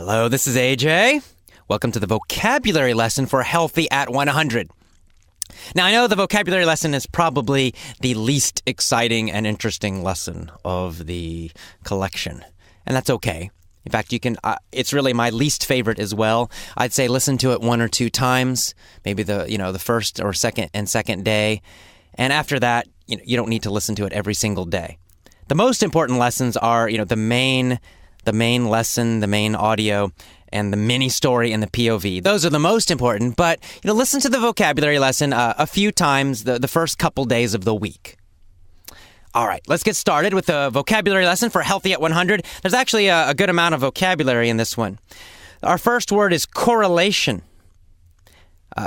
Hello, this is AJ. Welcome to the vocabulary lesson for Healthy at 100. Now, I know the vocabulary lesson is probably the least exciting and interesting lesson of the collection, and that's okay. In fact, you can. It's really my least favorite as well. I'd say listen to it one or two times, maybe the first or second day, and after that, you don't need to listen to it every single day. The most important lessons are, the main lesson, the main audio, and the mini story and the POV. Those are the most important, but listen to the vocabulary lesson a few times the first couple days of the week. All right, let's get started with the vocabulary lesson for Healthy at 100. There's actually a good amount of vocabulary in this one. Our first word is correlation.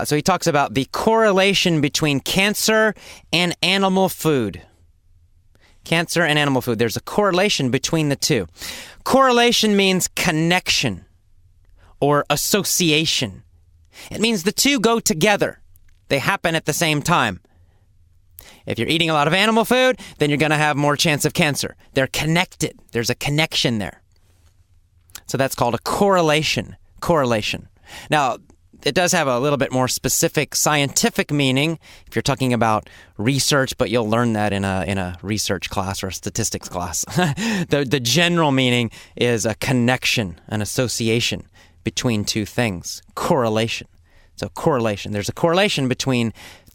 So he talks about the correlation between cancer and animal food. Cancer and animal food. There's a correlation between the two. Correlation means connection or association. It means the two go together. They happen at the same time. If you're eating a lot of animal food, then you're going to have more chance of cancer. They're connected. There's a connection there. So that's called a correlation. Correlation. Now, it does have a little bit more specific scientific meaning if you're talking about research, but you'll learn that in a research class or a statistics class. The general meaning is a connection, an association between two things. Correlation. So correlation. There's a correlation between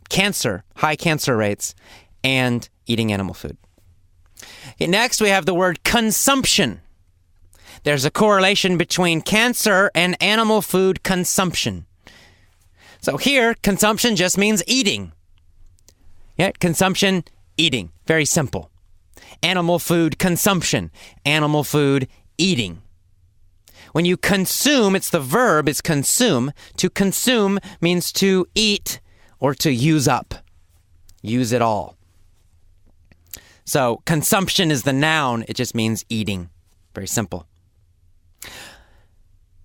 cancer, high cancer rates, and eating animal food. Okay, next, we have the word consumption. There's a correlation between cancer and animal food consumption. So here, consumption just means eating. Yeah, consumption, eating. Very simple. Animal food consumption. Animal food eating. When you consume, it's the verb, it's consume. To consume means to eat or to use up. Use it all. So consumption is the noun. It just means eating. Very simple. A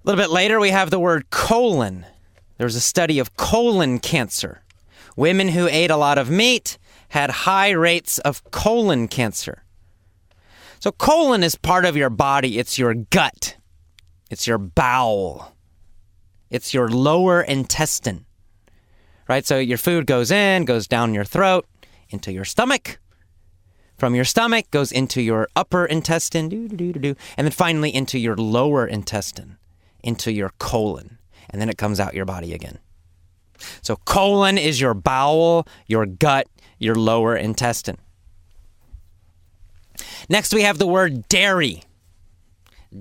little bit later, we have the word colon. There's a study of colon cancer. Women who ate a lot of meat had high rates of colon cancer. So colon is part of your body. It's your gut. It's your bowel. It's your lower intestine. Right? So your food goes down your throat, into your stomach. From your stomach, goes into your upper intestine, and then finally into your lower intestine, into your colon. And then it comes out your body again. So colon is your bowel, your gut, your lower intestine. Next, we have the word dairy.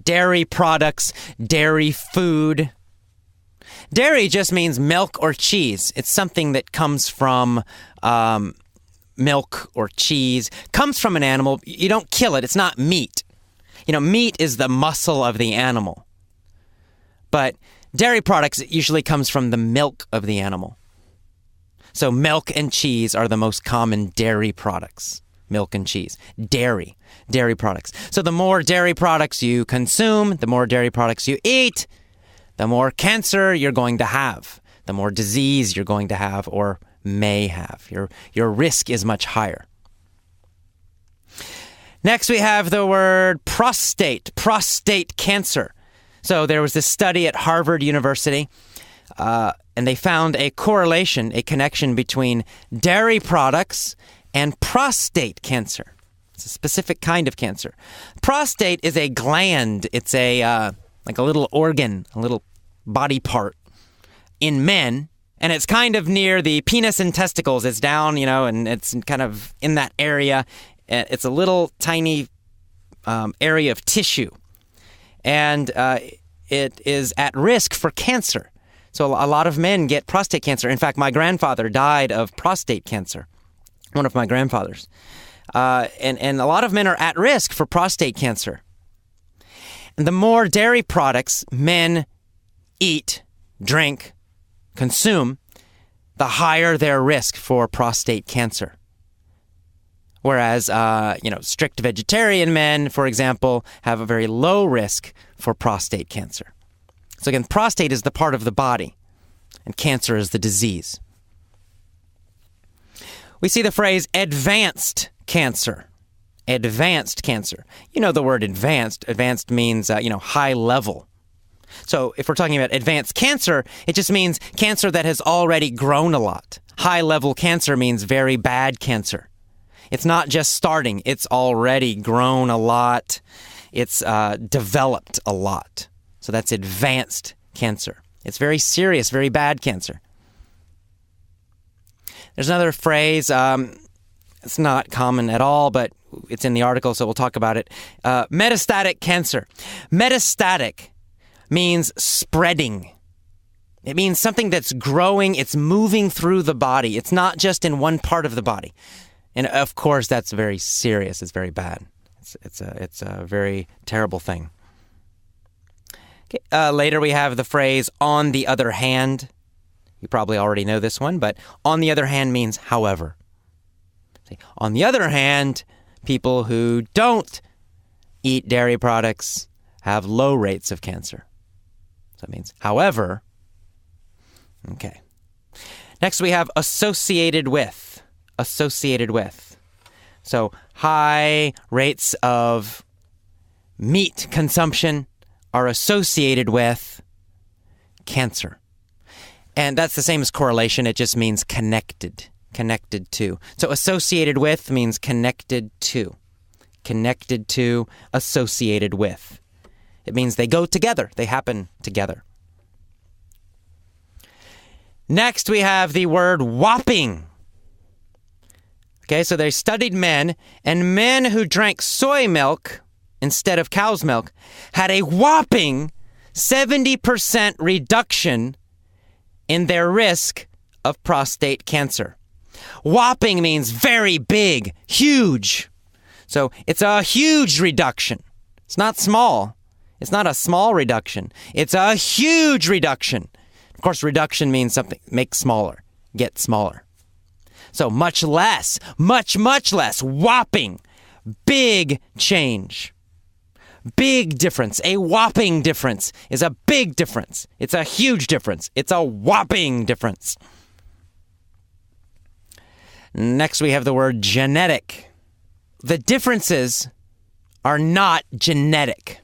Dairy products, dairy food. Dairy just means milk or cheese. It's something that comes from milk or cheese. Comes from an animal. You don't kill it. It's not meat. Meat is the muscle of the animal. But dairy products usually comes from the milk of the animal. So milk and cheese are the most common dairy products. Milk and cheese. Dairy products. So the more dairy products you consume, the more dairy products you eat, the more cancer you're going to have, the more disease you're going to have or may have. Your risk is much higher. Next, we have the word prostate cancer. So there was this study at Harvard University, and they found a correlation, a connection between dairy products and prostate cancer. It's a specific kind of cancer. Prostate is a gland. It's like a little organ, a little body part in men, and it's kind of near the penis and testicles. It's down, and it's kind of in that area. It's a little tiny area of tissue. And it is at risk for cancer. So a lot of men get prostate cancer. In fact, my grandfather died of prostate cancer, one of my grandfathers. And a lot of men are at risk for prostate cancer. And the more dairy products men eat, drink, consume, the higher their risk for prostate cancer. Whereas, strict vegetarian men, for example, have a very low risk for prostate cancer. So again, prostate is the part of the body, and cancer is the disease. We see the phrase advanced cancer. Advanced cancer. You know the word advanced. Advanced means, high level. So if we're talking about advanced cancer, it just means cancer that has already grown a lot. High-level cancer means very bad cancer. It's not just starting. It's already grown a lot. It's developed a lot. So that's advanced cancer. It's very serious, very bad cancer. There's another phrase. It's not common at all, but it's in the article, so we'll talk about it. Metastatic cancer. Metastatic means spreading. It means something that's growing. It's moving through the body. It's not just in one part of the body. And of course, that's very serious. It's very bad. It's a very terrible thing. Okay. Later, we have the phrase, on the other hand. You probably already know this one, but on the other hand means however. On the other hand, people who don't eat dairy products have low rates of cancer. So that means however. Okay. Next, we have associated with. Associated with. So high rates of meat consumption are associated with cancer. And that's the same as correlation. It just means connected. Connected to. So associated with means connected to. Connected to, associated with. It means they go together. They happen together. Next, we have the word whopping. Okay, so they studied men, and men who drank soy milk instead of cow's milk had a whopping 70% reduction in their risk of prostate cancer. Whopping means very big, huge. So it's a huge reduction. It's not small. It's not a small reduction. It's a huge reduction. Of course, reduction means something, make smaller, get smaller. So much less, much less, whopping, big change. Big difference. A whopping difference is a big difference. It's a huge difference. It's a whopping difference. Next, we have the word genetic. The differences are not genetic.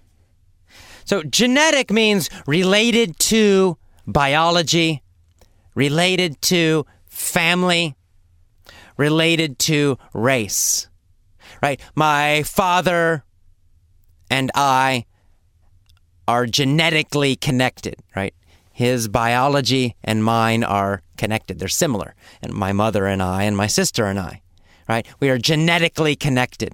So genetic means related to biology, related to family, related to race, right? My father and I are genetically connected, right? His biology and mine are connected. They're similar. And my mother and I and my sister and I, right? We are genetically connected.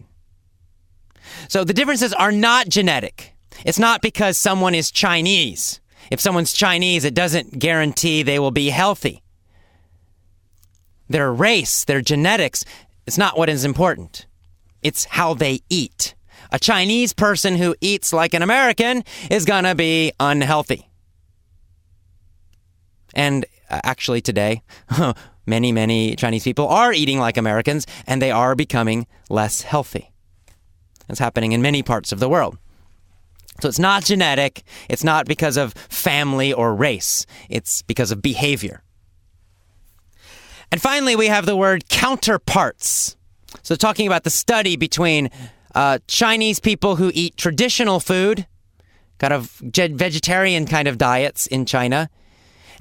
So the differences are not genetic. It's not because someone is Chinese. If someone's Chinese, it doesn't guarantee they will be healthy. Their race, their genetics, it's not what is important. It's how they eat. A Chinese person who eats like an American is going to be unhealthy. And actually today, many Chinese people are eating like Americans, and they are becoming less healthy. It's happening in many parts of the world. So it's not genetic. It's not because of family or race. It's because of behavior. And finally, we have the word counterparts. So talking about the study between Chinese people who eat traditional food, kind of vegetarian kind of diets in China,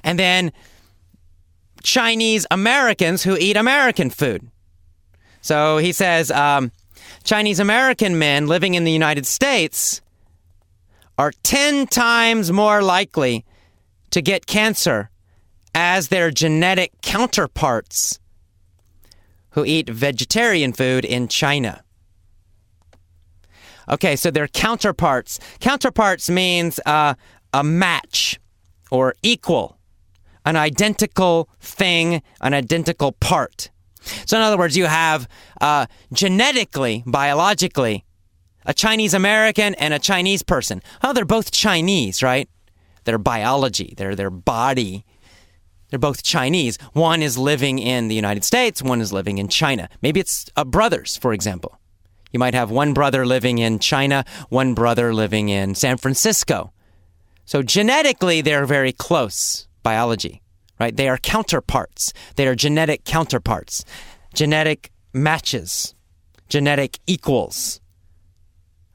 and then Chinese Americans who eat American food. So he says Chinese American men living in the United States are 10 times more likely to get cancer as their genetic counterparts who eat vegetarian food in China. Okay, so they're counterparts. Counterparts means a match or equal, an identical thing, an identical part. So in other words, you have genetically, biologically, a Chinese American and a Chinese person. Oh, they're both Chinese, right? Their biology, their body, they're both Chinese. One is living in the United States, one is living in China. Maybe it's brothers, for example. You might have one brother living in China, one brother living in San Francisco. So genetically, they're very close, biology, right? They are counterparts. They are genetic counterparts, genetic matches, genetic equals,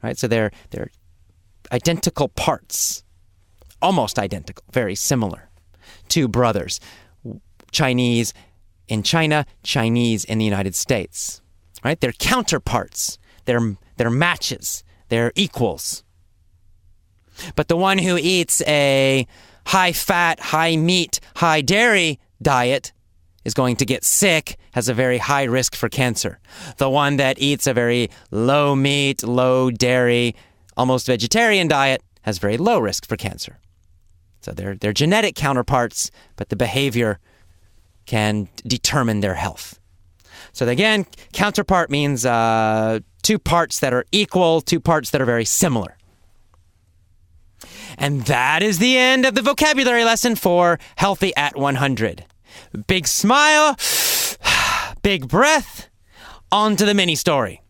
right? So they're identical parts, almost identical, very similar. Two brothers, Chinese in China, Chinese in the United States. Right? They're counterparts. They're matches. They're equals. But the one who eats a high-fat, high-meat, high-dairy diet is going to get sick, has a very high risk for cancer. The one that eats a very low-meat, low-dairy, almost vegetarian diet has very low risk for cancer. So they're genetic counterparts, but the behavior can determine their health. So again, counterpart means two parts that are equal, two parts that are very similar. And that is the end of the vocabulary lesson for Healthy at 100. Big smile, big breath, on to the mini story.